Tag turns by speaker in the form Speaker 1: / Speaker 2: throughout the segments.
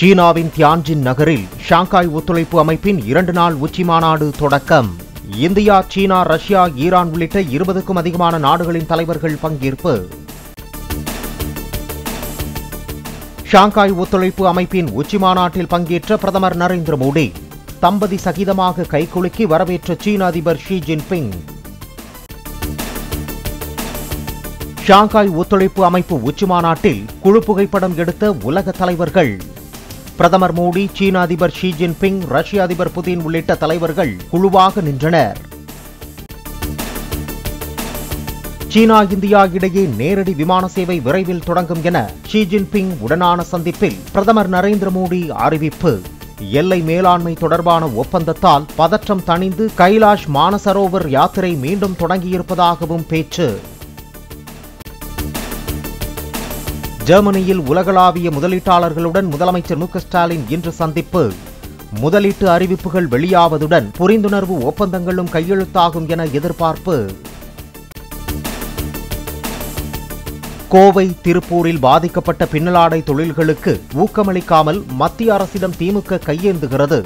Speaker 1: சீனாவின் தியான்ஜின் நகரில் ஷாங்காய் ஒத்துழைப்பு அமைப்பின் 2 நாள் உச்சிமாநாடு தொடக்கம். இந்தியா, சீனா, ரஷ்யா, ஈரான் உள்ளிட்ட 20க்கும் அதிகமான நாடுகளின் தலைவர்கள் பங்கேற்பு. ஷாங்காய் ஒத்துழைப்பு அமைப்பின் உச்சிமாநாட்டில் பங்கேற்ற பிரதமர் நரேந்திர மோடி தம்பதி சகிதமாக கைகுலுக்கி வரவேற்ற சீன அதிபர் ஷி ஜின்பிங். ஷாங்காய் ஒத்துழைப்பு அமைப்பு உச்சிமாநாட்டில் குழு புகைப்படம் எடுத்த உலக தலைவர்கள். பிரதமர் மோடி, சீன அதிபர் ஷி ஜின்பிங், ரஷ்ய அதிபர் புதின் உள்ளிட்ட தலைவர்கள் குழுவாக நின்றனர். சீனா, இந்தியா இடையே நேரடி விமான சேவை விரைவில் தொடங்கும் என ஷி ஜின்பிங் உடனான சந்திப்பில் பிரதமர் நரேந்திர மோடி அறிவிப்பு. எல்லை மேலாண்மை தொடர்பான ஒப்பந்தத்தால் பதற்றம் தணிந்து கைலாஷ் மானசரோவர் யாத்திரை மீண்டும் தொடங்கியிருப்பதாகவும் பேச்சு. ஜெர்மனியில் உலகளாவிய முதலீட்டாளர்களுடன் முதலமைச்சர் மு க ஸ்டாலின் இன்று சந்திப்பு. முதலீட்டு அறிவிப்புகள் வெளியாவதுடன் புரிந்துணர்வு ஒப்பந்தங்களும் கையெழுத்தாகும் என எதிர்பார்ப்பு. கோவை, திருப்பூரில் பாதிக்கப்பட்ட பின்னலாடை தொழில்களுக்கு ஊக்கமளிக்காமல் மத்திய அரசிடம் திமுக கையேந்துகிறது.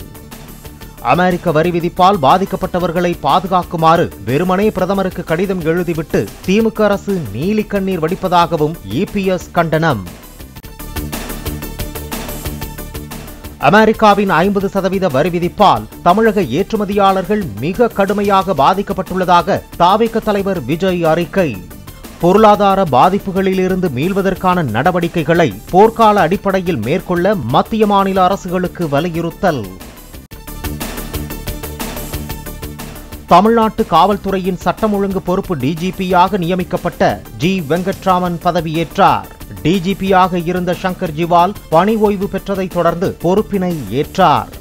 Speaker 1: அமெரிக்க வரி விதிப்பால் பாதிக்கப்பட்டவர்களை பாதுகாக்குமாறு வெறுமனே பிரதமருக்கு கடிதம் எழுதிவிட்டு திமுக அரசு நீலி கண்ணீர் வடிப்பதாகவும் இபிஎஸ் கண்டனம். அமெரிக்காவின் 50% வரி விதிப்பால் தமிழக ஏற்றுமதியாளர்கள் மிக கடுமையாக பாதிக்கப்பட்டுள்ளதாக தாவேக தலைவர் விஜய் அறிக்கை. பொருளாதார பாதிப்புகளிலிருந்து மீள்வதற்கான நடவடிக்கைகளை போர்க்கால அடிப்படையில் மேற்கொள்ள மத்திய மாநில அரசுகளுக்கு வலியுறுத்தல். தமிழ்நாட்டு காவல்துறையின் சட்டம் ஒழுங்கு பொறுப்பு டிஜிபியாக நியமிக்கப்பட்ட ஜி வெங்கட்ராமன் பதவியேற்றார். டிஜிபியாக இருந்த சங்கர் ஜிவால் பணி ஓய்வு பெற்றதைத் தொடர்ந்து பொறுப்பினை ஏற்றார்.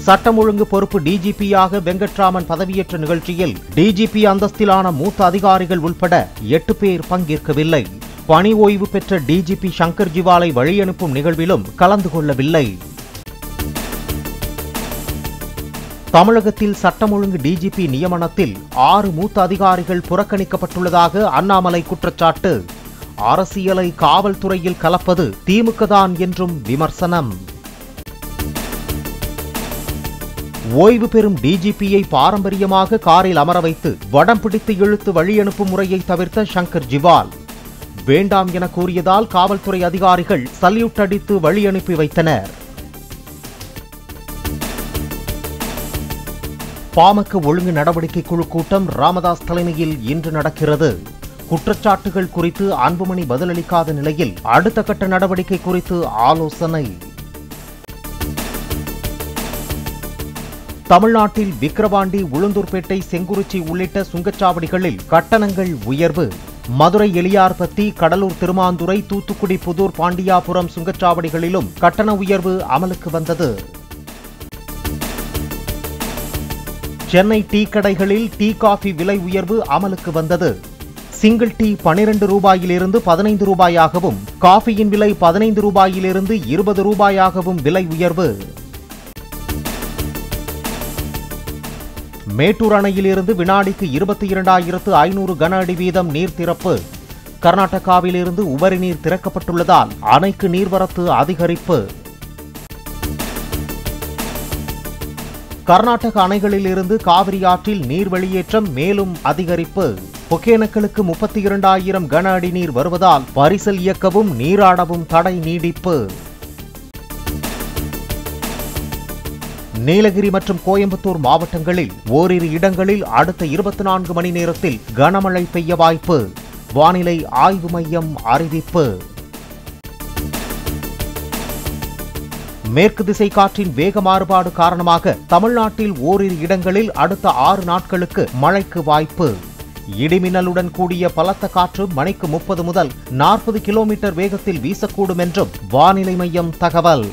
Speaker 1: சட்டம் ஒழுங்கு பொறுப்பு டிஜிபியாக வெங்கட்ராமன் பதவியேற்ற நிகழ்ச்சியில் டிஜிபி அந்தஸ்திலான மூத்த அதிகாரிகள் உட்பட 8 பேர் பங்கேற்கவில்லை. பணி ஓய்வு பெற்ற டிஜிபி சங்கர் ஜிவாலை வழியனுப்பும் நிகழ்விலும் கலந்து கொள்ளவில்லை. தமிழகத்தில் சட்டம் ஒழுங்கு டிஜிபி நியமனத்தில் 6 மூத்த அதிகாரிகள் புறக்கணிக்கப்பட்டுள்ளதாக அண்ணாமலை குற்றச்சாட்டு. அரசியலை காவல்துறையில் கலப்பது திமுக தான் என்றும் விமர்சனம். ஓய்வு பெறும் டிஜிபியை பாரம்பரியமாக காரில் அமர வைத்து வடம் பிடித்து இழுத்து வழியனுப்பும் முறையை தவிர்த்த சங்கர் ஜிவால் வேண்டாம் என கூறியதால் காவல்துறை அதிகாரிகள் சல்யூட் அடித்து வழி அனுப்பி வைத்தனர். பாமக ஒழுங்கு நடவடிக்கை குழு கூட்டம் ராமதாஸ் தலைமையில் இன்று நடக்கிறது. குற்றச்சாட்டுகள் குறித்து அன்புமணி பதிலளிக்காத நிலையில் அடுத்த கட்ட நடவடிக்கை குறித்து ஆலோசனை. தமிழ்நாட்டில் விக்கிரவாண்டி, உளுந்தூர்பேட்டை, செங்குறிச்சி உள்ளிட்ட சுங்கச்சாவடிகளில் கட்டணங்கள் உயர்வு. மதுரை, எலியார்பத்தி, கடலூர், திருமாந்துறை, தூத்துக்குடி, புதூர், பாண்டியாபுரம் சுங்கச்சாவடிகளிலும் கட்டண உயர்வு அமலுக்கு வந்தது. சென்னை டீ கடைகளில் டீ, காஃபி விலை உயர்வு அமலுக்கு வந்தது. சிங்கிள் டீ 12 ரூபாயிலிருந்து 15 ரூபாயாகவும், காஃபியின் விலை 15 ரூபாயிலிருந்து 20 ரூபாயாகவும் விலை உயர்வு. மேட்டூர் அணையிலிருந்து வினாடிக்கு 22,500 கன அடி வீதம் நீர் திறப்பு. கர்நாடகாவிலிருந்து உபரி நீர் திறக்கப்பட்டுள்ளதால் அணைக்கு நீர்வரத்து அதிகரிப்பு. கர்நாடக அணைகளிலிருந்து காவிரி ஆற்றில் நீர் வெளியேற்றம் மேலும் அதிகரிப்பு. ஒகேனக்கலுக்கு 32,000 கன அடி நீர் வருவதால் பரிசல் இயக்கவும் நீராடவும் தடை நீடிப்பு. நீலகிரி மற்றும் கோயம்புத்தூர் மாவட்டங்களில் ஓரிரு இடங்களில் அடுத்த 24 மணி நேரத்தில் கனமழை பெய்ய வாய்ப்பு. வானிலை ஆய்வு மையம் அறிவிப்பு. மேற்கு திசை காற்றின் வேக மாறுபாடு காரணமாக தமிழ்நாட்டில் ஓரிரு இடங்களில் அடுத்த 6 நாட்களுக்கு மழைக்கு வாய்ப்பு. இடிமின்னலுடன் கூடிய பலத்த காற்று மணிக்கு 30 முதல் 40 கிலோமீட்டர் வேகத்தில் வீசக்கூடும் என்றும் வானிலை மையம் தகவல்.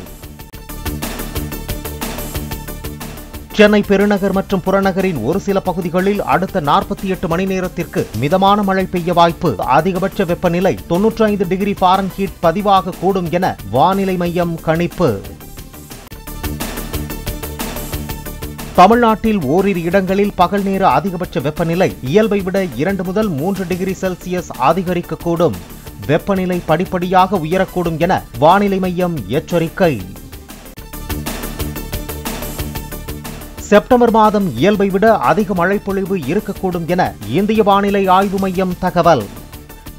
Speaker 1: சென்னை பெருநகர் மற்றும் புறநகரின் ஒரு சில பகுதிகளில் அடுத்த 48 மணி நேரத்திற்கு மிதமான மழை பெய்ய வாய்ப்பு. அதிகபட்ச வெப்பநிலை 95 டிகிரி ஃபாரன்ஹீட் பதிவாக கூடும் என வானிலை மையம் கணிப்பு. தமிழ்நாட்டில் ஓரிரு இடங்களில் பகல் நேர அதிகபட்ச வெப்பநிலை இயல்பை விட 2 முதல் 3 டிகிரி செல்சியஸ் அதிகரிக்கக்கூடும். வெப்பநிலை படிப்படியாக உயரக்கூடும் என வானிலை மையம் எச்சரிக்கை. செப்டம்பர் மாதம் இயல்பை விட அதிக மழைப்பொழிவு இருக்கக்கூடும் என இந்திய வானிலை ஆய்வு மையம் தகவல்.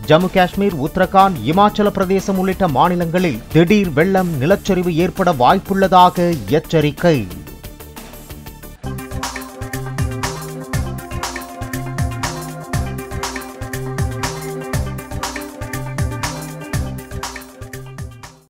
Speaker 1: ஜம்மு காஷ்மீர், உத்தரகாண்ட், இமாச்சல பிரதேசம் உள்ளிட்ட மாநிலங்களில் திடீர் வெள்ளம், நிலச்சரிவு ஏற்பட வாய்ப்புள்ளதாக எச்சரிக்கை.